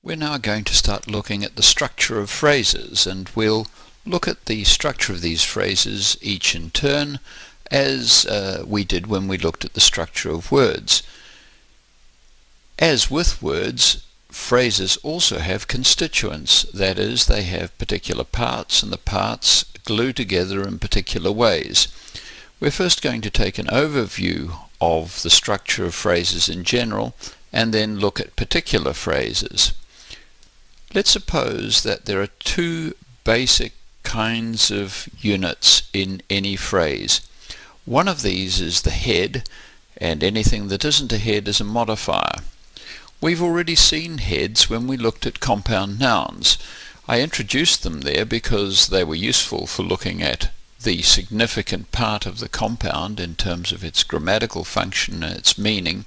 We're now going to start looking at the structure of phrases, and we'll look at the structure of these phrases each in turn, as we did when we looked at the structure of words. As with words, phrases also have constituents, that is, they have particular parts, and the parts glue together in particular ways. We're first going to take an overview of the structure of phrases in general, and then look at particular phrases. Let's suppose that there are two basic kinds of units in any phrase. One of these is the head, and anything that isn't a head is a modifier. We've already seen heads when we looked at compound nouns. I introduced them there because they were useful for looking at the significant part of the compound in terms of its grammatical function and its meaning,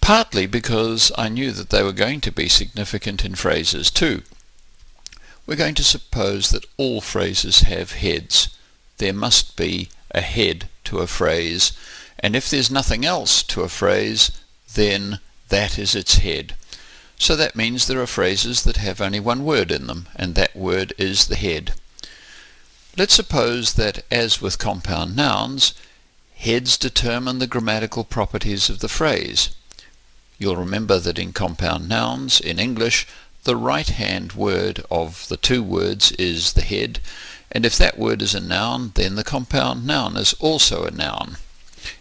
partly because I knew that they were going to be significant in phrases too. We're going to suppose that all phrases have heads. There must be a head to a phrase, and if there's nothing else to a phrase, then that is its head. So that means there are phrases that have only one word in them, and that word is the head. Let's suppose that, as with compound nouns, heads determine the grammatical properties of the phrase. You'll remember that in compound nouns, in English, the right-hand word of the two words is the head, and if that word is a noun, then the compound noun is also a noun.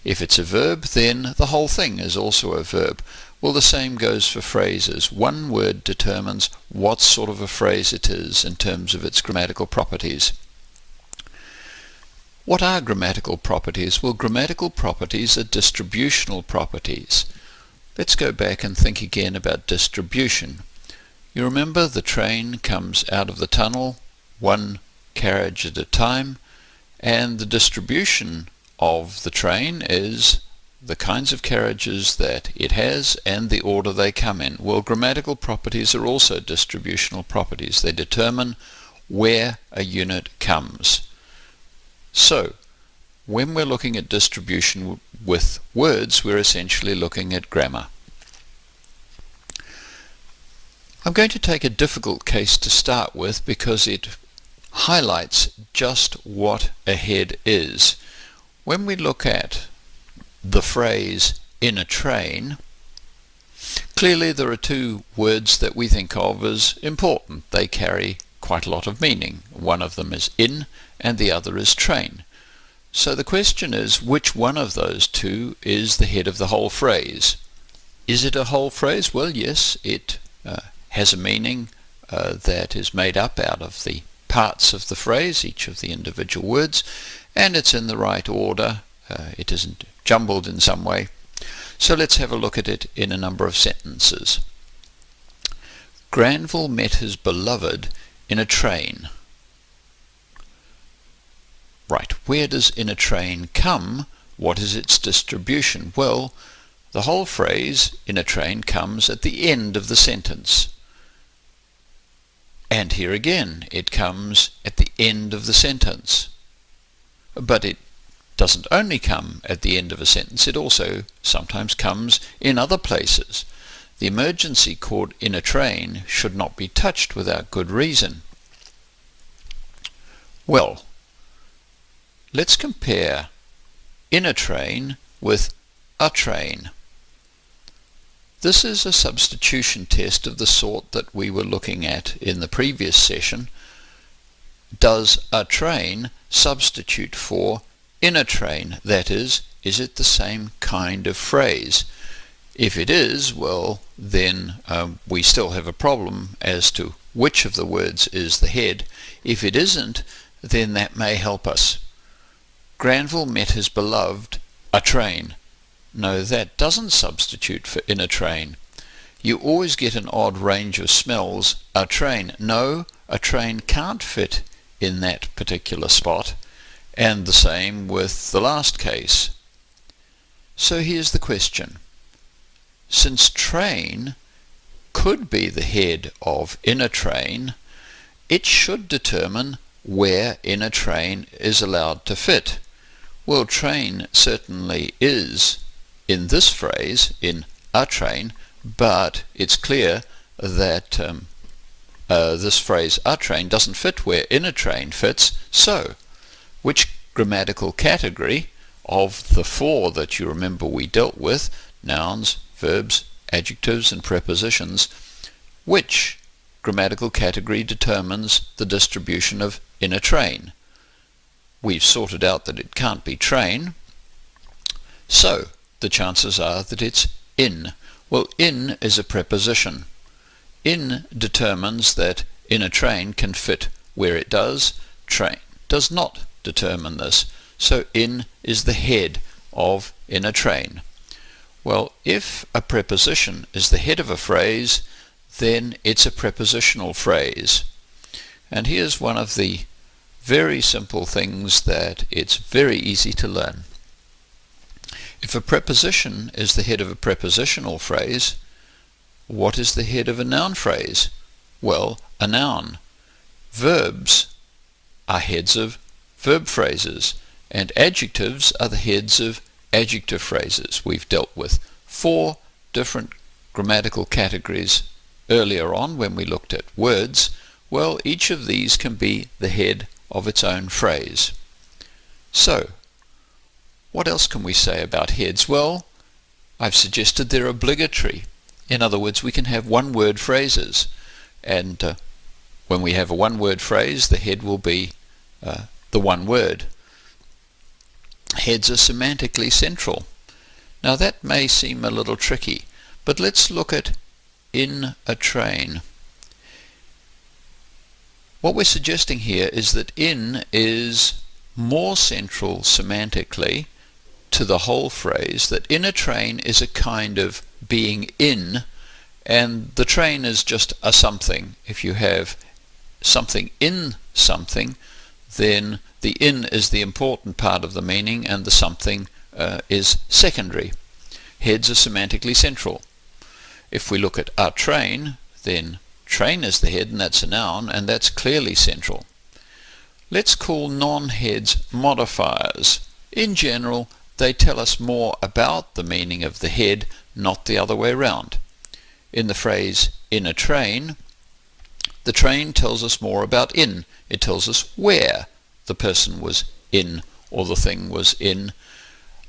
If it's a verb, then the whole thing is also a verb. Well, the same goes for phrases. One word determines what sort of a phrase it is in terms of its grammatical properties. What are grammatical properties? Well, grammatical properties are distributional properties. Let's go back and think again about distribution. You remember the train comes out of the tunnel, one carriage at a time, and the distribution of the train is the kinds of carriages that it has and the order they come in. Well, grammatical properties are also distributional properties. They determine where a unit comes. So, when we're looking at distribution with words, we're essentially looking at grammar. I'm going to take a difficult case to start with because it highlights just what a head is. When we look at the phrase "in a train," clearly there are two words that we think of as important. They carry quite a lot of meaning. One of them is in and the other is train. So the question is, which one of those two is the head of the whole phrase? Is it a whole phrase? Well, yes, it has a meaning that is made up out of the parts of the phrase, each of the individual words, and it's in the right order. It isn't jumbled in some way. So let's have a look at it in a number of sentences. Granville met his beloved in a train. Right, where does "in a train" come? What is its distribution? Well, the whole phrase "in a train" comes at the end of the sentence. And here again, it comes at the end of the sentence. But it doesn't only come at the end of a sentence, it also sometimes comes in other places. The emergency cord in a train should not be touched without good reason. Well, let's compare "in a train" with "a train." This is a substitution test of the sort that we were looking at in the previous session. Does "a train" substitute for "in a train"? That is it the same kind of phrase? If it is, well, then we still have a problem as to which of the words is the head. If it isn't, then that may help us. Granville met his beloved a train. No, that doesn't substitute for "in a train." You always get an odd range of smells. A train. No, a train can't fit in that particular spot. And the same with the last case. So here's the question. Since train could be the head of "in a train," it should determine where "in a train" is allowed to fit. Well, train certainly is in this phrase, in "a train," but it's clear that this phrase a train doesn't fit where in a train fits. So, which grammatical category of the four that you remember we dealt with, nouns, verbs, adjectives and prepositions, which grammatical category determines the distribution of in a train? We've sorted out that it can't be train, so the chances are that it's in. Well, in is a preposition. In determines that in a train can fit where it does. Train does not determine this. So in is the head of in a train. Well, if a preposition is the head of a phrase, then it's a prepositional phrase. And here's one of the very simple things that it's very easy to learn. If a preposition is the head of a prepositional phrase, what is the head of a noun phrase? Well, a noun. Verbs are heads of verb phrases, and adjectives are the heads of adjective phrases. We've dealt with 4 different grammatical categories earlier on when we looked at words. Well, each of these can be the head of its own phrase. So, what else can we say about heads? Well, I've suggested they're obligatory. In other words, we can have one-word phrases, and when we have a one-word phrase, the head will be the one word. Heads are semantically central. Now that may seem a little tricky, but let's look at in a train. What we're suggesting here is that in is more central semantically to the whole phrase, that in a train is a kind of being in, and the train is just a something. If you have something in something, then the in is the important part of the meaning and the something is secondary. Heads are semantically central. If we look at a train, then train is the head, and that's a noun, and that's clearly central. Let's call non-heads modifiers. In general, they tell us more about the meaning of the head, not the other way around. In the phrase in a train, the train tells us more about in. It tells us where the person was in or the thing was in.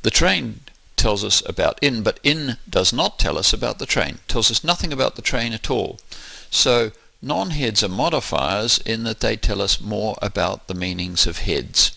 The train tells us about in, but in does not tell us about the train. It tells us nothing about the train at all. So non-heads are modifiers in that they tell us more about the meanings of heads.